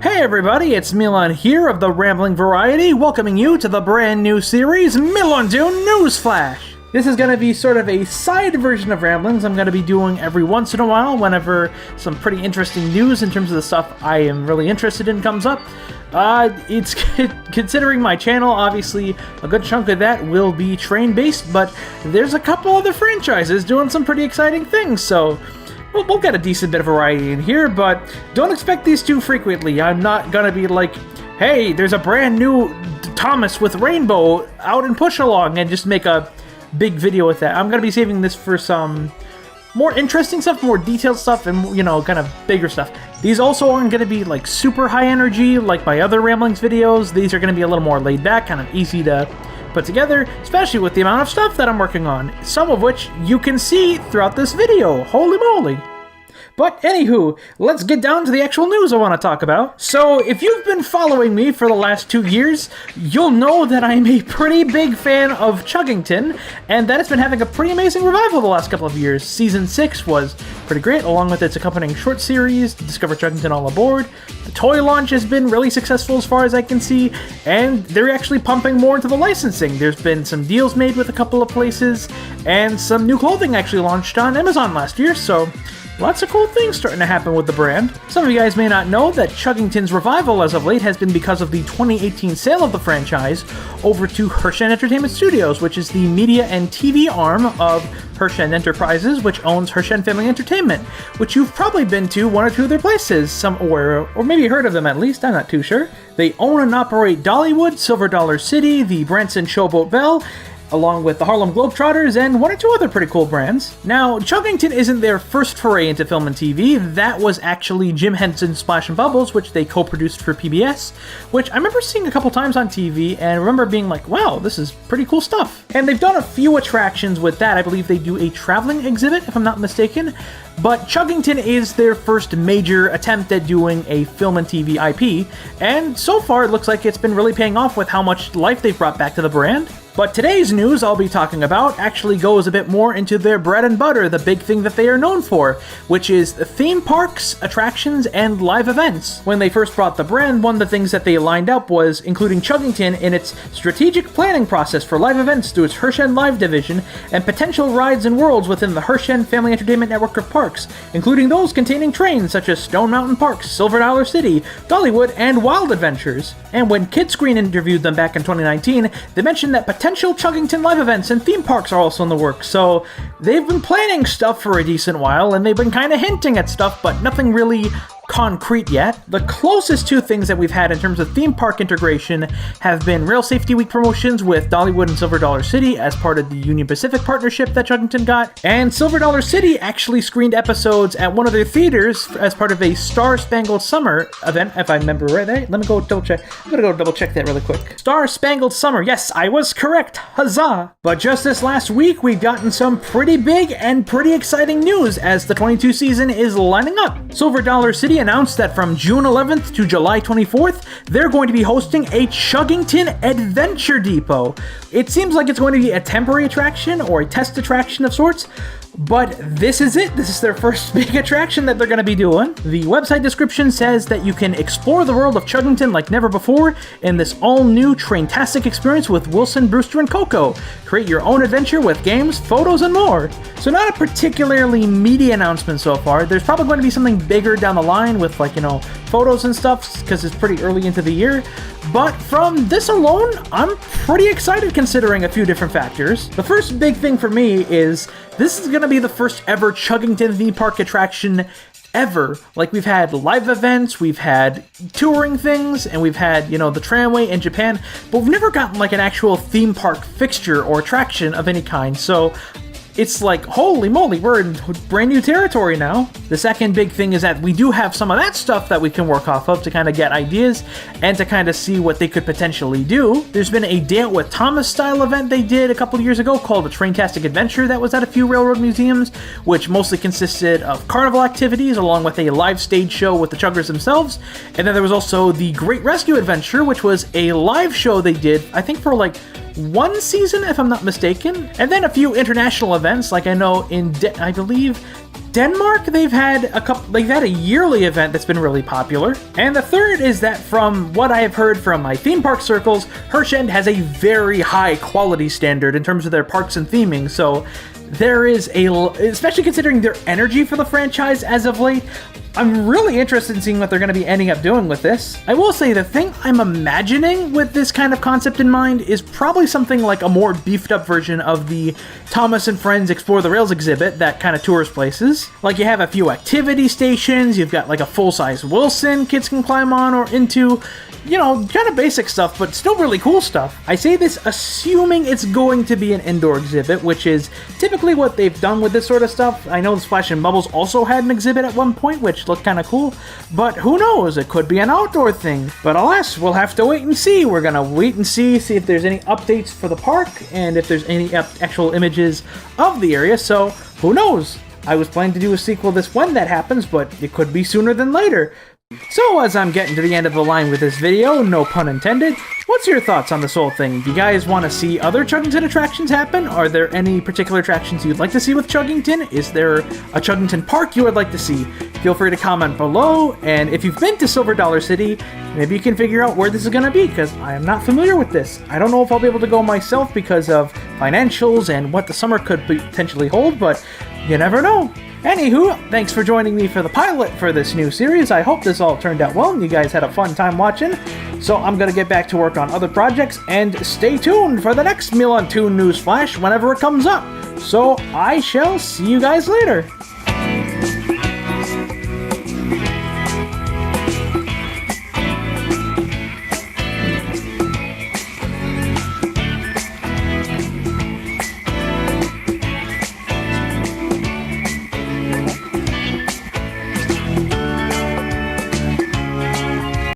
Hey everybody, it's Milan here of the Rambling Variety, welcoming you to the brand new series, MilanToon Newsflash! This is going to be sort of a side version of Ramblings I'm going to be doing every once in a while whenever some pretty interesting news in terms of the stuff I am really interested in comes up. It's considering my channel, obviously a good chunk of that will be train-based, but there's a couple other franchises doing some pretty exciting things, so we'll get a decent bit of variety in here, but don't expect these too frequently. I'm not gonna be like, hey, there's a brand new Thomas with Rainbow out in Push Along, and just make a big video with that. I'm gonna be saving this for some more interesting stuff, more detailed stuff, and, you know, kind of bigger stuff. These also aren't gonna be like super high energy like my other Ramblings videos. These are gonna be a little more laid back, kind of easy to put together, especially with the amount of stuff that I'm working on, some of which you can see throughout this video. Holy moly! But anywho, let's get down to the actual news I want to talk about. So, if you've been following me for the last 2 years, you'll know that I'm a pretty big fan of Chuggington, and that it's been having a pretty amazing revival the last couple of years. Season 6 was pretty great, along with its accompanying short series, Discover Chuggington All Aboard. The toy launch has been really successful as far as I can see, and they're actually pumping more into the licensing. There's been some deals made with a couple of places, and some new clothing actually launched on Amazon last year, so lots of cool things starting to happen with the brand. Some of you guys may not know that Chuggington's revival as of late has been because of the 2018 sale of the franchise over to Hershey Entertainment Studios, which is the media and TV arm of Hershey Enterprises, which owns Hershey Family Entertainment, which you've probably been to one or two of their places somewhere, or maybe heard of them at least, I'm not too sure. They own and operate Dollywood, Silver Dollar City, the Branson Showboat Belle, along with the Harlem Globetrotters and one or two other pretty cool brands. Now, Chuggington isn't their first foray into film and TV. That was actually Jim Henson's Splash and Bubbles, which they co-produced for PBS, which I remember seeing a couple times on TV and remember being like, wow, this is pretty cool stuff. And they've done a few attractions with that. I believe they do a traveling exhibit, if I'm not mistaken. But Chuggington is their first major attempt at doing a film and TV IP, and so far it looks like it's been really paying off with how much life they've brought back to the brand. But today's news I'll be talking about actually goes a bit more into their bread and butter, the big thing that they are known for, which is theme parks, attractions, and live events. When they first brought the brand, one of the things that they lined up was including Chuggington in its strategic planning process for live events through its Hershey Live division and potential rides and worlds within the Hershey Family Entertainment network of parks, including those containing trains such as Stone Mountain Parks, Silver Dollar City, Dollywood, and Wild Adventures. And when Kidscreen interviewed them back in 2019, they mentioned that potential Chuggington live events and theme parks are also in the works, so they've been planning stuff for a decent while, and they've been kind of hinting at stuff, but nothing really concrete yet. The closest two things that we've had in terms of theme park integration have been Rail Safety Week promotions with Dollywood and Silver Dollar City as part of the Union Pacific partnership that Chuggington got, and Silver Dollar City actually screened episodes at one of their theaters as part of a Star Spangled Summer event, if I remember right. Let me go double check. I'm gonna go double check that really quick. Star Spangled Summer, yes, I was correct, huzzah! But just this last week, we've gotten some pretty big and pretty exciting news as the 22 season is lining up. Silver Dollar City announced that from June 11th to July 24th, they're going to be hosting a Chuggington Adventure Depot. It seems like it's going to be a temporary attraction or a test attraction of sorts, but this is it. This is their first big attraction that they're going to be doing. The website description says that you can explore the world of Chuggington like never before in this all-new train-tastic experience with Wilson, Brewster, and Coco. Create your own adventure with games, photos, and more. So not a particularly meaty announcement so far. There's probably going to be something bigger down the line with, like, you know, photos and stuff because it's pretty early into the year. But from this alone, I'm pretty excited considering a few different factors. The first big thing for me is this is going to be the first ever Chuggington theme park attraction ever. Like, we've had live events, we've had touring things, and we've had, you know, the tramway in Japan, but we've never gotten like an actual theme park fixture or attraction of any kind. So it's like, holy moly, we're in brand new territory now. The second big thing is that we do have some of that stuff that we can work off of to kind of get ideas and to kind of see what they could potentially do. There's been a Dance with Thomas style event they did a couple years ago called the Traintastic Adventure that was at a few railroad museums, which mostly consisted of carnival activities along with a live stage show with the Chuggers themselves. And then there was also the Great Rescue Adventure, which was a live show they did, I think for like one season, if I'm not mistaken. And then a few international events, like I know in, I believe, Denmark, they've had a yearly event that's been really popular. And the third is that from what I have heard from my theme park circles, Hershey has a very high quality standard in terms of their parks and theming. So there is especially considering their energy for the franchise as of late, I'm really interested in seeing what they're going to be ending up doing with this. I will say the thing I'm imagining with this kind of concept in mind is probably something like a more beefed up version of the Thomas and Friends Explore the Rails exhibit that kind of tours places. Like you have a few activity stations, you've got like a full-size Wilson kids can climb on or into, you know, kind of basic stuff, but still really cool stuff. I say this assuming it's going to be an indoor exhibit, which is typically what they've done with this sort of stuff. I know the Splash and Bubbles also had an exhibit at one point, which looked kind of cool, but who knows, it could be an outdoor thing. But alas, we'll have to wait and see. We're gonna wait and see if there's any updates for the park, and if there's any actual images of the area, so who knows? I was planning to do a sequel this when that happens, but it could be sooner than later. So as I'm getting to the end of the line with this video, no pun intended, what's your thoughts on this whole thing? Do you guys want to see other Chuggington attractions happen? Are there any particular attractions you'd like to see with Chuggington? Is there a Chuggington park you would like to see? Feel free to comment below, and if you've been to Silver Dollar City, maybe you can figure out where this is going to be, because I am not familiar with this. I don't know if I'll be able to go myself because of financials and what the summer could potentially hold, but you never know. Anywho, thanks for joining me for the pilot for this new series. I hope this all turned out well and you guys had a fun time watching. So I'm going to get back to work on other projects, and stay tuned for the next MilanToon news flash whenever it comes up. So I shall see you guys later.